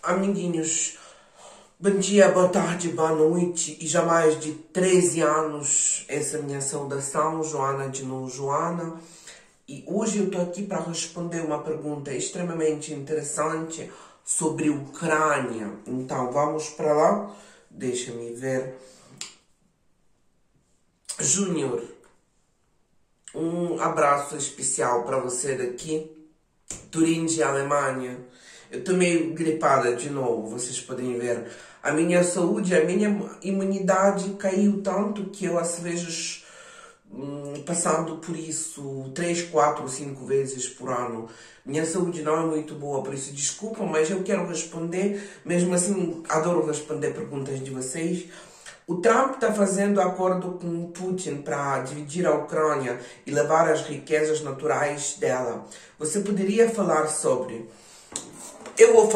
Amiguinhos, bom dia, boa tarde, boa noite e já mais de 13 anos, essa é a minha saudação, Joana de novo, Joana. E hoje eu estou aqui para responder uma pergunta extremamente interessante sobre Ucrânia. Então, vamos para lá, deixa-me ver. Júnior, um abraço especial para você daqui, Turim, Alemanha. Eu estou meio gripada de novo, vocês podem ver. A minha saúde, a minha imunidade caiu tanto que eu, às vezes, passando por isso 3, 4, 5 vezes por ano, minha saúde não é muito boa, por isso desculpa, mas eu quero responder. Mesmo assim, adoro responder perguntas de vocês. O Trump está fazendo acordo com o Putin para dividir a Ucrânia e levar as riquezas naturais dela. Você poderia falar sobre... Eu vou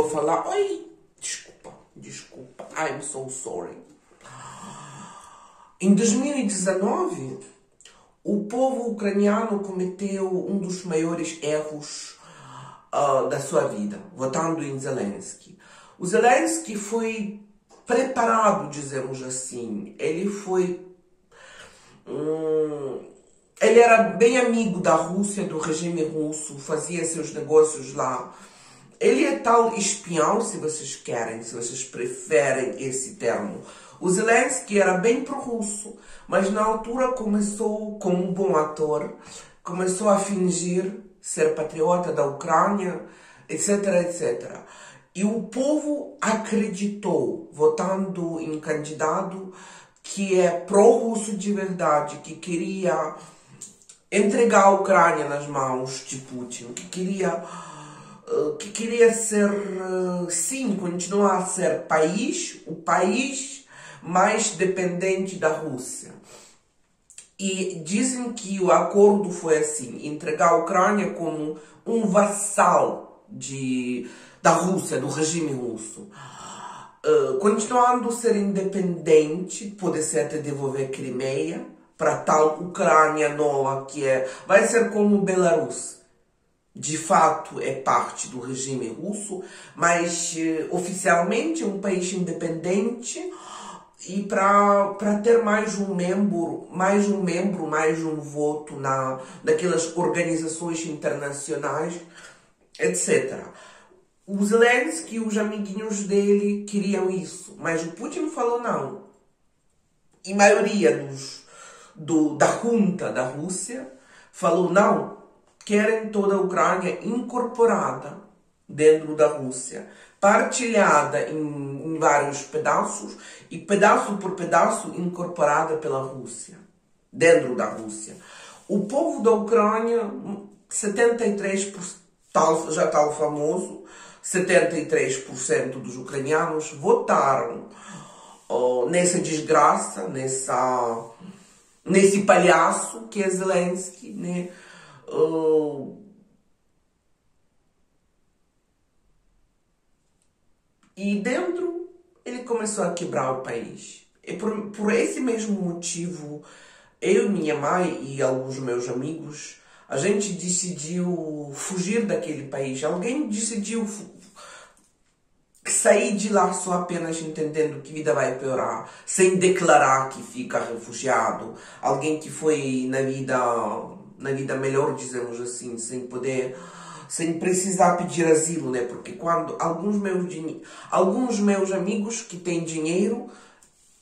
falar. Oi, desculpa. I'm so sorry. Em 2019, o povo ucraniano cometeu um dos maiores erros da sua vida, votando em Zelensky. O Zelensky foi preparado, dizemos assim. Ele era bem amigo da Rússia, do regime russo, fazia seus negócios lá. Ele é tal espião, se vocês querem, se vocês preferem esse termo. O Zelensky era bem pró-russo, mas na altura começou, como um bom ator, começou a fingir ser patriota da Ucrânia, etc, etc. E o povo acreditou, votando em candidato que é pró-russo de verdade, que queria entregar a Ucrânia nas mãos de Putin, que queria ser, sim, continuar a ser o país mais dependente da Rússia. E dizem que o acordo foi assim, entregar a Ucrânia como um vassal da Rússia, do regime russo. Continuando a ser independente, pode-se até devolver Crimeia para tal Ucrânia nova que vai ser como Belarus. De fato é parte do regime russo, mas oficialmente é um país independente, e para ter mais um membro, mais um voto naquelas organizações internacionais, etc. O Zelensky e os amiguinhos dele queriam isso, mas o Putin falou não. E a maioria da junta da Rússia falou não. Querem toda a Ucrânia incorporada dentro da Rússia, partilhada em vários pedaços e pedaço por pedaço incorporada pela Rússia, dentro da Rússia. O povo da Ucrânia, 73%, já está o famoso, 73% dos ucranianos votaram nessa desgraça, nesse palhaço que é Zelensky, né? E dentro ele começou a quebrar o país. E por esse mesmo motivo, eu, minha mãe e alguns meus amigos, a gente decidiu fugir daquele país. Alguém decidiu sair de lá só apenas entendendo que a vida vai piorar, sem declarar que fica refugiado. Alguém que foi na vida melhor, dizemos assim, sem precisar pedir asilo, né? Porque quando alguns meus amigos que têm dinheiro,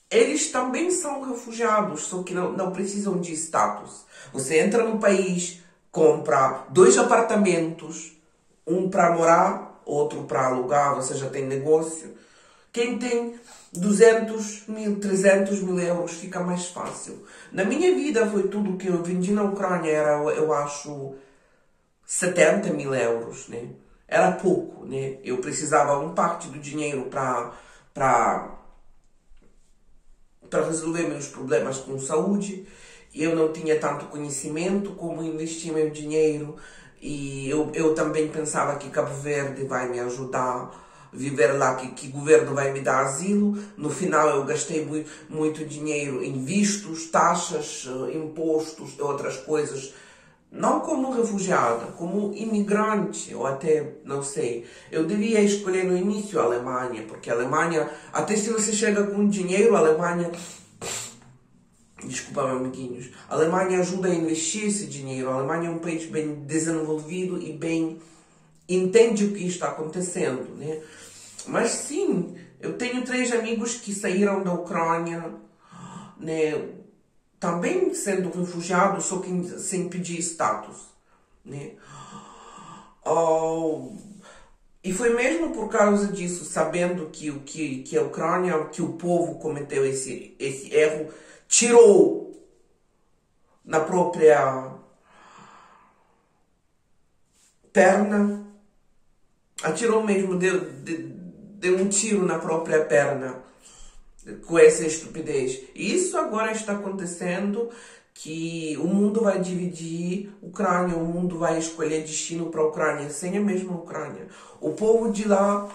eles também são refugiados, só que não precisam de status. Você entra no país, compra 2 apartamentos, um para morar, outro para alugar, você já tem negócio. Quem tem 200 mil, 300 mil euros fica mais fácil. Na minha vida foi tudo que eu vendi na Ucrânia, eu acho 70 mil euros, né? Era pouco, né? Eu precisava uma parte do dinheiro para resolver meus problemas com saúde. Eu não tinha tanto conhecimento como investir meu dinheiro. E eu também pensava que Cabo Verde vai me ajudar a viver lá, que o governo vai me dar asilo. No final eu gastei muito dinheiro em vistos, taxas, impostos e outras coisas não como refugiada, como imigrante, ou até, não sei. Eu devia escolher no início a Alemanha, porque a Alemanha, até se você chega com dinheiro, a Alemanha, desculpa, meus amiguinhos, a Alemanha ajuda a investir esse dinheiro. A Alemanha é um país bem desenvolvido e bem entende o que está acontecendo, né? Mas sim, eu tenho 3 amigos que saíram da Ucrânia, né? Também sendo refugiados, só que sem pedir status, né? E foi mesmo por causa disso, sabendo que a Ucrânia, que o povo cometeu esse erro, tirou na própria perna, atirou mesmo, deu um tiro na própria perna com essa estupidez. Isso agora está acontecendo, que o mundo vai dividir Ucrânia, o mundo vai escolher destino para a Ucrânia, sem a mesma Ucrânia. O povo de lá,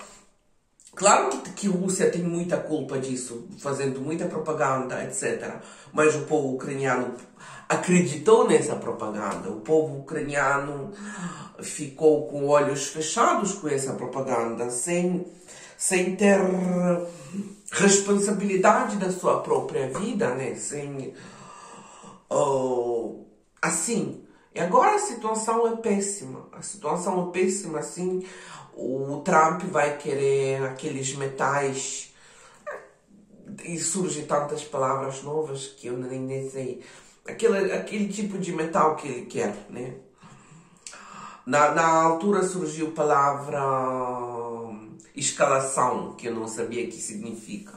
claro que a Rússia tem muita culpa disso, fazendo muita propaganda, etc. Mas o povo ucraniano acreditou nessa propaganda. O povo ucraniano ficou com olhos fechados com essa propaganda, sem ter responsabilidade da sua própria vida, né? Assim. E agora a situação é péssima. A situação é péssima, assim. O Trump vai querer aqueles metais. E surgem tantas palavras novas que eu nem sei. Aquele tipo de metal que ele quer, né? Na altura surgiu a palavra escalação, que eu não sabia o que significa.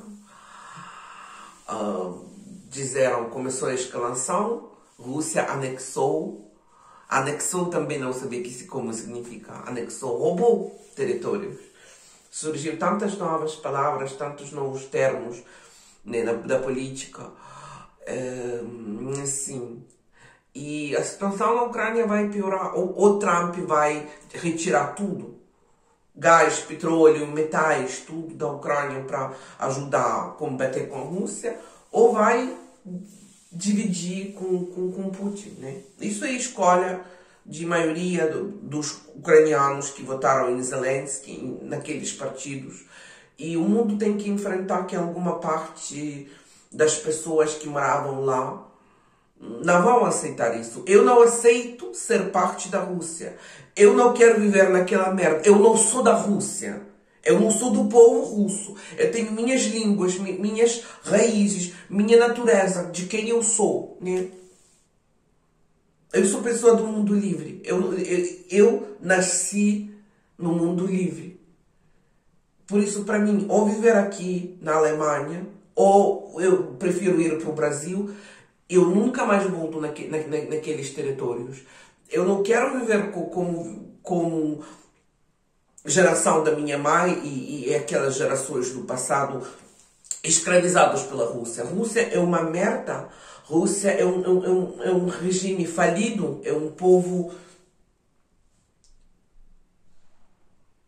Começou a escalação, Rússia anexou também não sabia como significa, anexou, roubou territórios. Surgiu tantas novas palavras, tantos novos termos, né, da política, assim. E a situação na Ucrânia vai piorar, ou Trump vai retirar tudo, gás, petróleo, metais, tudo da Ucrânia para ajudar a combater com a Rússia, ou vai dividir com Putin, né? Isso é escolha de maioria dos ucranianos que votaram em Zelensky, naqueles partidos. E o mundo tem que enfrentar que alguma parte das pessoas que moravam lá não vão aceitar isso. Eu não aceito ser parte da Rússia. Eu não quero viver naquela merda. Eu não sou da Rússia. Eu não sou do povo russo. Eu tenho minhas línguas, minhas raízes, minha natureza, de quem eu sou, né? Eu sou pessoa do mundo livre. Eu nasci no mundo livre. Por isso, para mim, ou viver aqui na Alemanha, ou eu prefiro ir para o Brasil. Eu nunca mais volto naqueles territórios. Eu não quero viver como geração da minha mãe e aquelas gerações do passado escravizados pela Rússia. A Rússia é uma merda. A Rússia é um regime falido. É um povo...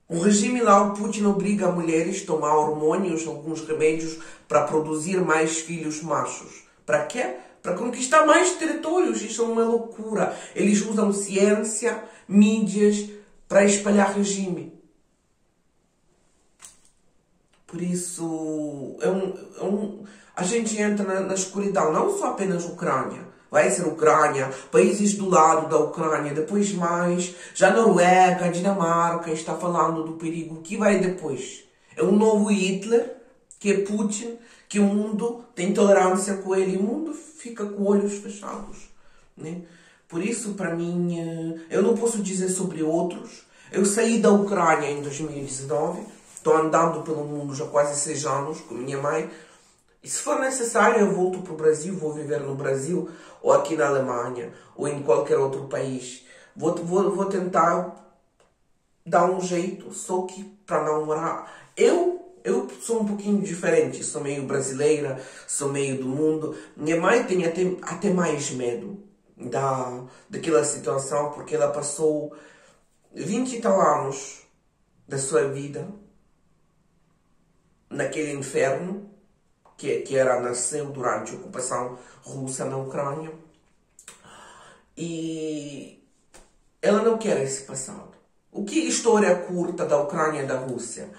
O regime lá, o Putin obriga mulheres a tomar hormônios, alguns remédios, para produzir mais filhos machos. Para quê? Para conquistar mais territórios. Isso é uma loucura. Eles usam ciência, mídias, para espalhar regime. Por isso, a gente entra na escuridão. Não só apenas Ucrânia. Vai ser Ucrânia, países do lado da Ucrânia, depois mais. Já Noruega, Dinamarca está falando do perigo. O que vai depois? É um novo Hitler, que é Putin, que o mundo tem tolerância com ele. E o mundo fica com olhos fechados, né? Por isso, para mim, eu não posso dizer sobre outros. Eu saí da Ucrânia em 2019. Estou andando pelo mundo já há quase 6 anos com minha mãe. E se for necessário, eu volto para o Brasil, vou viver no Brasil, ou aqui na Alemanha, ou em qualquer outro país. Vou tentar dar um jeito, só que para não morar. Eu sou um pouquinho diferente, sou meio brasileira, sou meio do mundo. Minha mãe tem até mais medo daquela situação, porque ela passou 20 e tal anos da sua vida naquele inferno que nasceu durante a ocupação russa na Ucrânia. E ela não quer esse passado. O que história curta da Ucrânia e da Rússia?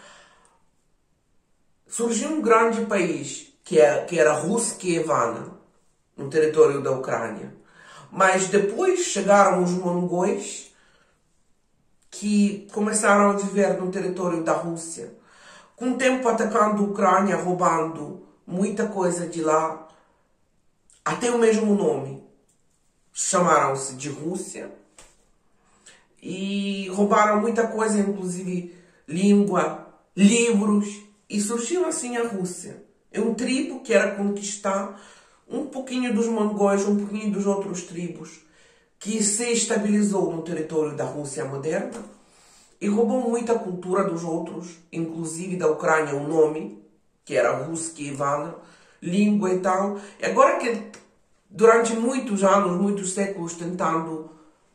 Surgiu um grande país, que era Ruskievana, no território da Ucrânia. Mas depois chegaram os mongóis, que começaram a viver no território da Rússia. Com o tempo atacando a Ucrânia, roubando muita coisa de lá. Até o mesmo nome. Chamaram-se de Rússia. E roubaram muita coisa, inclusive língua, livros. E surgiu assim a Rússia. É um tribo que era conquistar um pouquinho dos mongóis, um pouquinho dos outros tribos, que se estabilizou no território da Rússia moderna e roubou muita cultura dos outros, inclusive da Ucrânia, o nome, que era Ruskievana, língua e tal. E agora que durante muitos anos, muitos séculos, tentando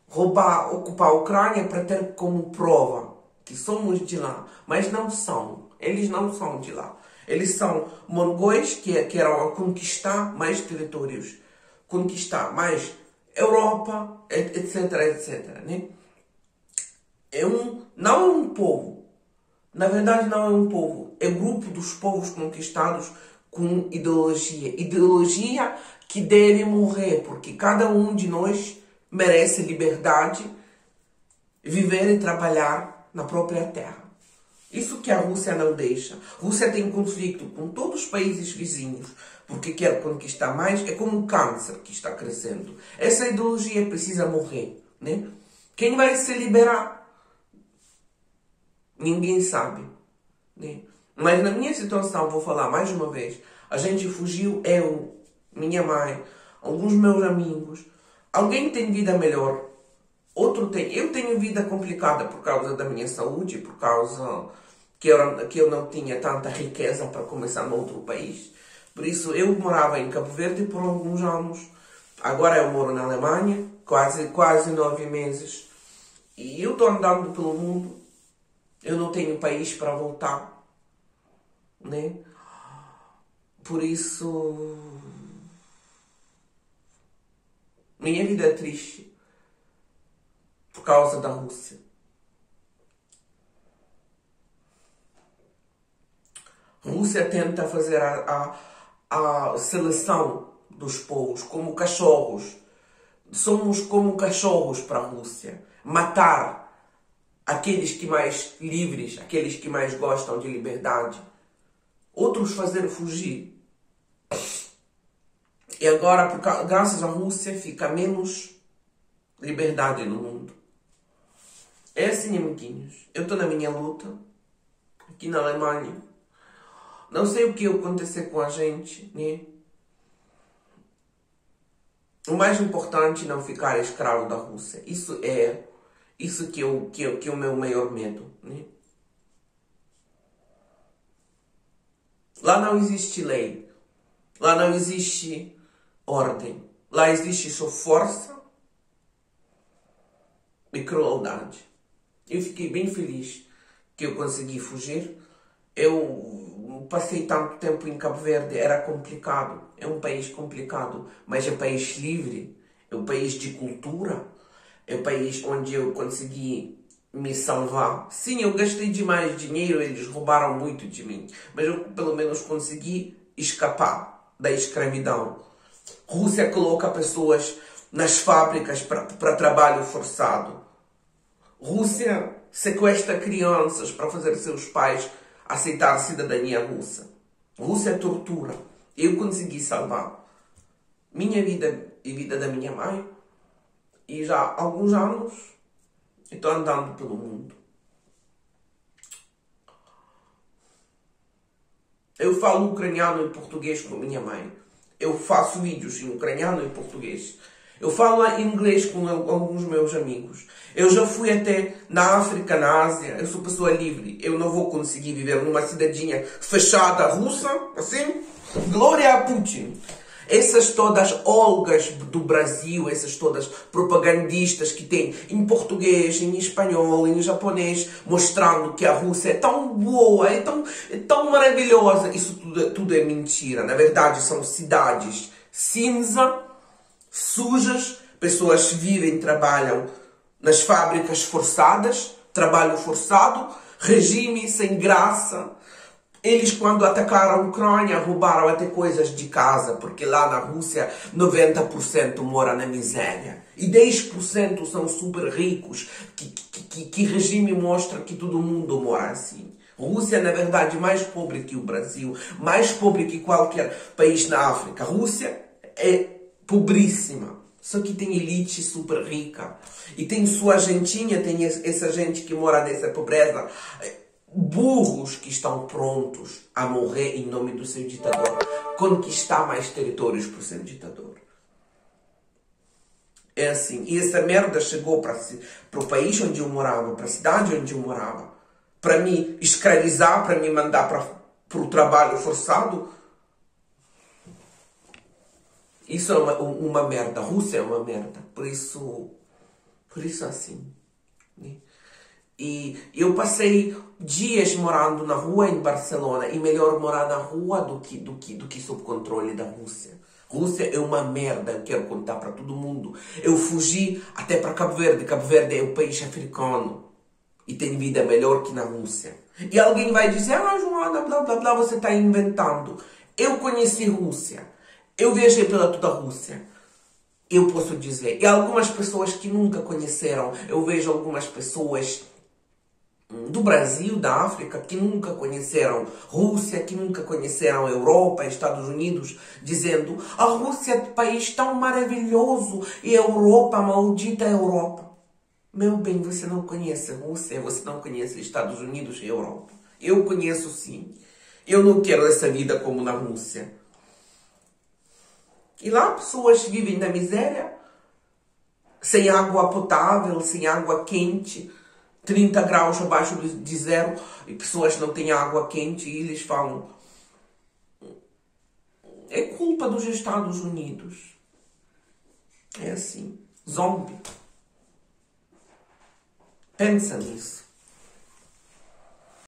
roubar, ocupar a Ucrânia para ter como prova que somos de lá, mas não são. Eles não são de lá. Eles são mongóis que eram a conquistar mais territórios, conquistar mais Europa, etc, etc. Né? Não é um povo. Na verdade, não é um povo. É grupo dos povos conquistados com ideologia. Ideologia que deve morrer, porque cada um de nós merece liberdade, viver e trabalhar na própria terra. Isso que a Rússia não deixa. A Rússia tem conflito com todos os países vizinhos, porque quer conquistar mais. É como um câncer que está crescendo. Essa ideologia precisa morrer. Né? Quem vai se liberar? Ninguém sabe. Né? Mas na minha situação, vou falar mais uma vez, a gente fugiu, eu, minha mãe, alguns meus amigos. Alguém tem vida melhor, outro tem. Eu tenho vida complicada por causa da minha saúde, por causa que eu não tinha tanta riqueza para começar no outro país. Por isso, eu morava em Cabo Verde por alguns anos. Agora eu moro na Alemanha, quase 9 meses. E eu estou andando pelo mundo. Eu não tenho país para voltar. Né? Por isso, minha vida é triste por causa da Rússia. A Rússia tenta fazer a seleção dos povos como cachorros. Somos como cachorros para a Rússia. Matar aqueles que mais livres, aqueles que mais gostam de liberdade. Outros fazer fugir. E agora, graças à Rússia, fica menos liberdade no mundo. É assim, amiguinhos. Eu estou na minha luta, aqui na Alemanha. Não sei o que ia acontecer com a gente, né? O mais importante é não ficar escravo da Rússia. Isso que é o meu maior medo, né? Lá não existe lei. Lá não existe ordem. Lá existe só força e crueldade. Eu fiquei bem feliz que eu consegui fugir. Eu passei tanto tempo em Cabo Verde, era complicado. É um país complicado, mas é um país livre. É um país de cultura. É um país onde eu consegui me salvar. Sim, eu gastei demais dinheiro, eles roubaram muito de mim. Mas eu pelo menos consegui escapar da escravidão. Rússia coloca pessoas nas fábricas para trabalho forçado. Rússia sequestra crianças para fazer seus pais aceitar a cidadania russa. Rússia tortura. Eu consegui salvar minha vida e vida da minha mãe. E já há alguns anos estou andando pelo mundo. Eu falo ucraniano e português com minha mãe. Eu faço vídeos em ucraniano e português. Eu falo inglês com alguns meus amigos. Eu já fui até na África, na Ásia. Eu sou pessoa livre. Eu não vou conseguir viver numa cidadinha fechada russa, assim. Glória a Putin. Essas todas olgas do Brasil, essas todas propagandistas que tem em português, em espanhol, em japonês, mostrando que a Rússia é tão boa, é tão maravilhosa. Isso tudo é mentira. Na verdade, são cidades cinza, sujas, pessoas vivem, trabalham nas fábricas forçadas, trabalho forçado, regime sem graça. Eles, quando atacaram a Ucrânia, roubaram até coisas de casa, porque lá na Rússia 90% mora na miséria. E 10% são super ricos, que regime mostra que todo mundo mora assim. A Rússia, na verdade, é mais pobre que o Brasil, mais pobre que qualquer país na África. A Rússia é pobríssima, só que tem elite super rica. E tem sua gentinha, tem essa gente que mora nessa pobreza, burros que estão prontos a morrer em nome do seu ditador, conquistar mais territórios para o seu ditador. É assim. E essa merda chegou para o país onde eu morava, para a cidade onde eu morava, para me escravizar, para me mandar para o trabalho forçado. Isso é uma merda. A Rússia é uma merda. Por isso assim. Né? E eu passei dias morando na rua em Barcelona. E melhor morar na rua do que sob controle da Rússia. Rússia é uma merda, eu quero contar para todo mundo. Eu fugi até para Cabo Verde. Cabo Verde é um país africano. E tem vida melhor que na Rússia. E alguém vai dizer, Joana, blá blá blá, você está inventando. Eu conheci Rússia. Eu viajei pela toda a Rússia. Eu posso dizer. E algumas pessoas que nunca conheceram. Eu vejo algumas pessoas do Brasil, da África, que nunca conheceram Rússia, que nunca conheceram Europa, Estados Unidos, dizendo a Rússia é um país tão maravilhoso e a Europa, a maldita Europa. Meu bem, você não conhece a Rússia, você não conhece Estados Unidos e Europa. Eu conheço sim. Eu não quero essa vida como na Rússia. E lá pessoas vivem na miséria, sem água potável, sem água quente, 30 graus abaixo de zero, e pessoas não têm água quente, e eles falam, é culpa dos Estados Unidos. É assim, zombie. Pensa nisso.